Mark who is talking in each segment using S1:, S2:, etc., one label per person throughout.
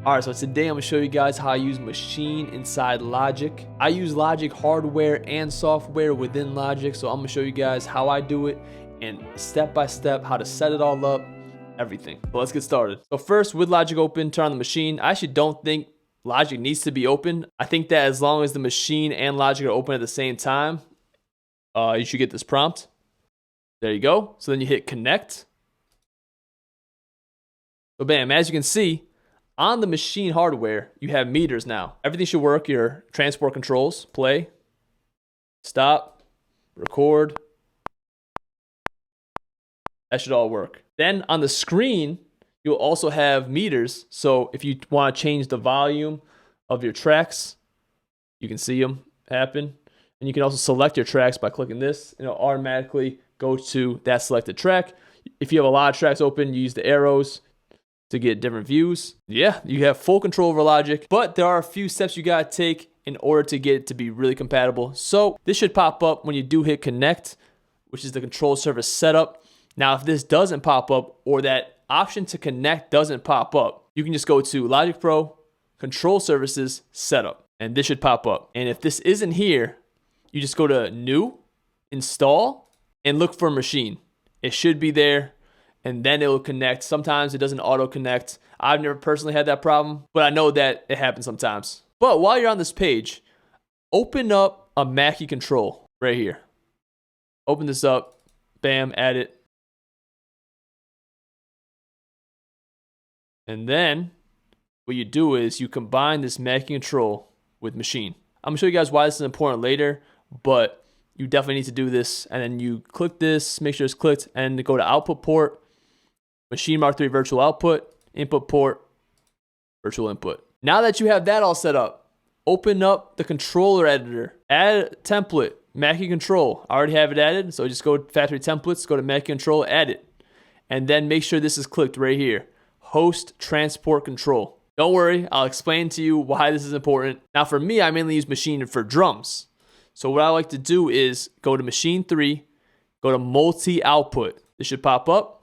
S1: Alright, so today I'm going to show you guys how I use Maschine inside Logic. I use Logic hardware and software within Logic, so I'm going to show you guys how I do it and step by step how to set it all up, everything. But let's get started. So first, with Logic open, turn on the Maschine. I actually don't think Logic needs to be open. I think that as long as the Maschine and Logic are open at the same time, you should get this prompt. There you go. So then you hit connect. So bam, as you can see, on the Maschine hardware, you have meters now. Everything should work. Your transport controls, play, stop, record. That should all work. Then on the screen, you'll also have meters. So if you want to change the volume of your tracks, you can see them happen. And you can also select your tracks by clicking this, and it'll automatically go to that selected track. If you have a lot of tracks open, you use the arrows to get different views. Yeah, you have full control over Logic, but there are a few steps you gotta take in order to get it to be really compatible. So this should pop up when you do hit connect, which is the control surface setup. Now, if this doesn't pop up, or that option to connect doesn't pop up, you can just go to Logic Pro, Control Surfaces, Setup, and this should pop up. And if this isn't here, you just go to New, Install, and look for Maschine. It should be there, and then it will connect. Sometimes it doesn't auto connect. I've never personally had that problem, but I know that it happens sometimes. But while you're on this page, open up a Mackie control right here. Open this up, bam, add it. And then what you do is you combine this Mackie control with Maschine. I'm gonna show you guys why this is important later, but you definitely need to do this. And then you click this, make sure it's clicked, and go to output port, Maschine Mark III virtual output, input port, virtual input. Now that you have that all set up, open up the controller editor, add a template, Mackie control. I already have it added, so just go to factory templates, go to Mackie control, add it. And then make sure this is clicked right here, host transport control. Don't worry, I'll explain to you why this is important. Now for me, I mainly use Maschine for drums. So what I like to do is go to Maschine 3, go to multi-output. This should pop up,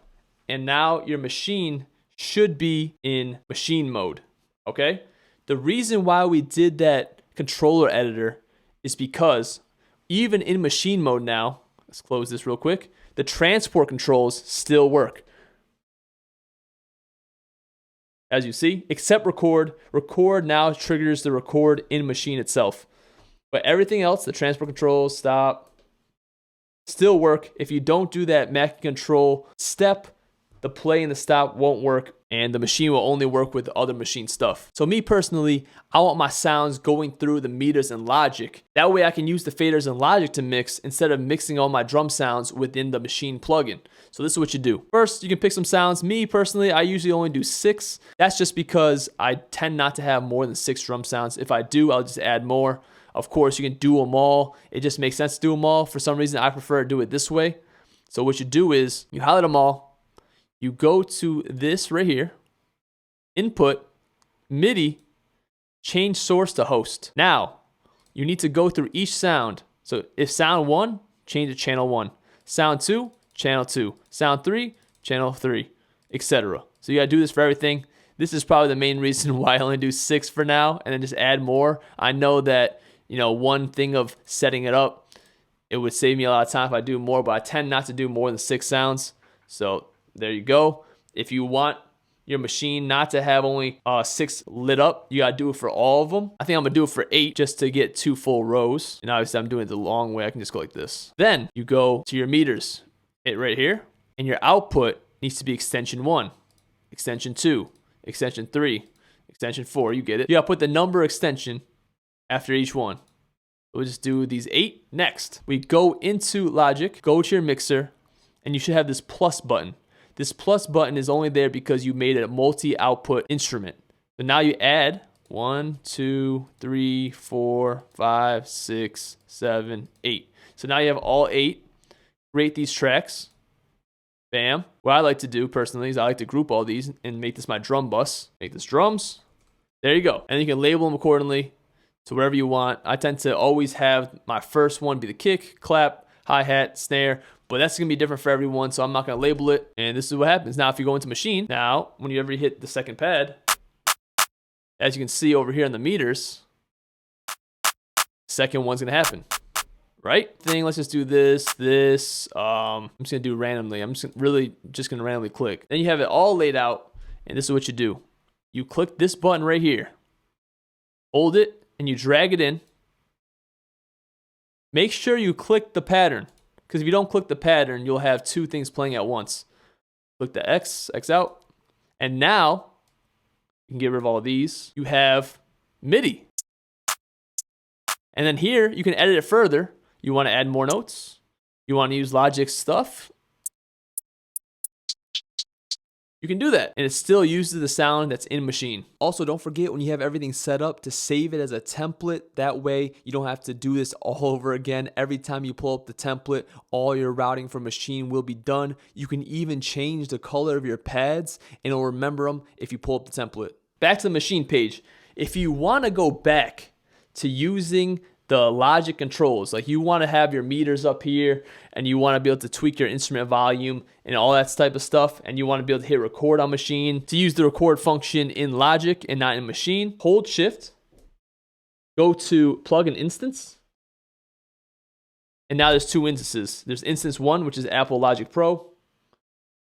S1: and now your Maschine should be in Maschine mode, okay? The reason why we did that controller editor is because even in Maschine mode now, let's close this real quick, the transport controls still work. As you see, except record. Record now triggers the record in Maschine itself. But everything else, the transport controls, stop, still work. If you don't do that Mackie control step, the play and the stop won't work, and the Maschine will only work with other Maschine stuff. So me personally, I want my sounds going through the meters in Logic. That way I can use the faders in Logic to mix instead of mixing all my drum sounds within the Maschine plugin. So this is what you do. First, you can pick some sounds. Me personally, I usually only do 6. That's just because I tend not to have more than 6 drum sounds. If I do, I'll just add more. Of course, you can do them all. It just makes sense to do them all. For some reason, I prefer to do it this way. So what you do is you highlight them all. You go to this right here, input, MIDI, change source to host. Now, you need to go through each sound. So if sound 1, change to channel 1. Sound 2, channel 2. Sound 3, channel 3, etc. So you gotta do this for everything. This is probably the main reason why I only do 6 for now, and then just add more. I know that, one thing of setting it up, it would save me a lot of time if I do more, but I tend not to do more than 6 sounds. So there you go. If you want your Maschine not to have only 6 lit up, you gotta do it for all of them. I think I'm gonna do it for 8 just to get 2 full rows. And obviously I'm doing it the long way. I can just go like this. Then you go to your meters, hit right here, and your output needs to be extension 1, extension 2, extension 3, extension 4. You get it. You gotta put the number extension after each one. We'll just do these 8. Next, we go into Logic, go to your mixer, and you should have this plus button. This plus button is only there because you made it a multi-output instrument. So now you add 1, 2, 3, 4, 5, 6, 7, 8. So now you have all 8. Rate these tracks. Bam. What I like to do personally is I like to group all these and make this my drum bus. Make this drums. There you go. And you can label them accordingly to wherever you want. I tend to always have my first one be the kick, clap, hi-hat, snare. But that's going to be different for everyone, so I'm not going to label it. And this is what happens. Now, if you go into Maschine, now, when you ever hit the second pad, as you can see over here in the meters, second one's gonna happen, right? Let's just do this. I'm just gonna do randomly. I'm just gonna randomly click. Then you have it all laid out, and this is what you do. You click this button right here, hold it, and you drag it in. Make sure you click the pattern, because if you don't click the pattern, you'll have two things playing at once. Click the X out, and now you can get rid of all of these. You have MIDI. And then here, you can edit it further. You want to add more notes. You want to use Logic stuff. You can do that, and it still uses the sound that's in Maschine. Also, don't forget when you have everything set up to save it as a template. That way, you don't have to do this all over again. Every time you pull up the template, all your routing from Maschine will be done. You can even change the color of your pads, and it'll remember them if you pull up the template. Back to the Maschine page. If you want to go back to using the Logic controls, like you want to have your meters up here and you want to be able to tweak your instrument volume and all that type of stuff, and you want to be able to hit record on Maschine, to use the record function in Logic and not in Maschine, hold shift, go to plug an instance, and now there's two instances. There's instance 1, which is Apple Logic Pro,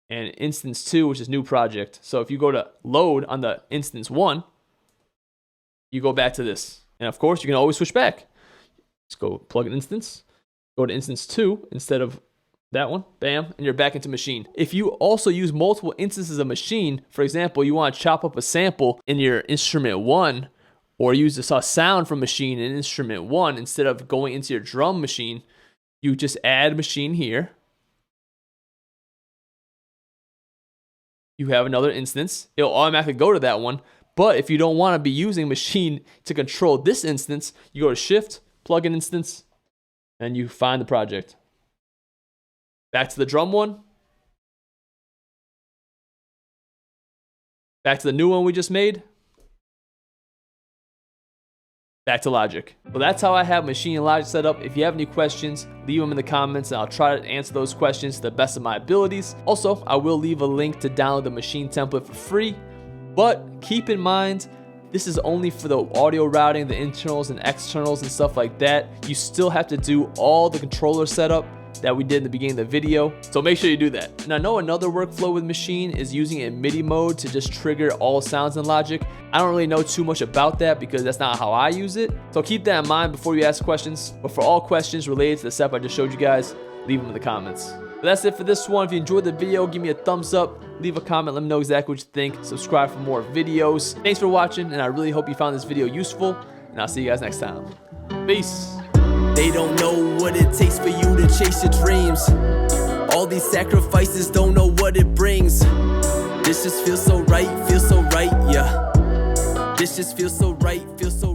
S1: and instance 2, which is new project. So if you go to load on the instance 1, you go back to this, and of course you can always switch back. Just go plug an instance, go to instance 2 instead of that one, bam, and you're back into Maschine. If you also use multiple instances of Maschine, for example, you want to chop up a sample in your instrument 1, or use a sound from Maschine in instrument 1 instead of going into your drum machine, you just add Maschine here. You have another instance. It'll automatically go to that one. But if you don't want to be using Maschine to control this instance, you go to Shift, plug an instance, and you find the project. Back to the drum one. Back to the new one we just made. Back to Logic. Well, that's how I have Maschine and Logic set up. If you have any questions, leave them in the comments and I'll try to answer those questions to the best of my abilities. Also, I will leave a link to download the Maschine template for free, but keep in mind, this is only for the audio routing, the internals and externals and stuff like that. You still have to do all the controller setup that we did in the beginning of the video, so make sure you do that. And I know another workflow with Maschine is using it in MIDI mode to just trigger all sounds in Logic. I don't really know too much about that because that's not how I use it, so keep that in mind before you ask questions. But for all questions related to the setup I just showed you guys, leave them in the comments. But that's it for this one. If you enjoyed the video, give me a thumbs up, leave a comment, let me know exactly what you think, subscribe for more videos. Thanks for watching, and I really hope you found this video useful, and I'll see you guys next time. Peace.
S2: They don't know what it takes for you to chase your dreams. All these sacrifices, don't know what it brings. This just feels so right, yeah. This just feels so right, feels so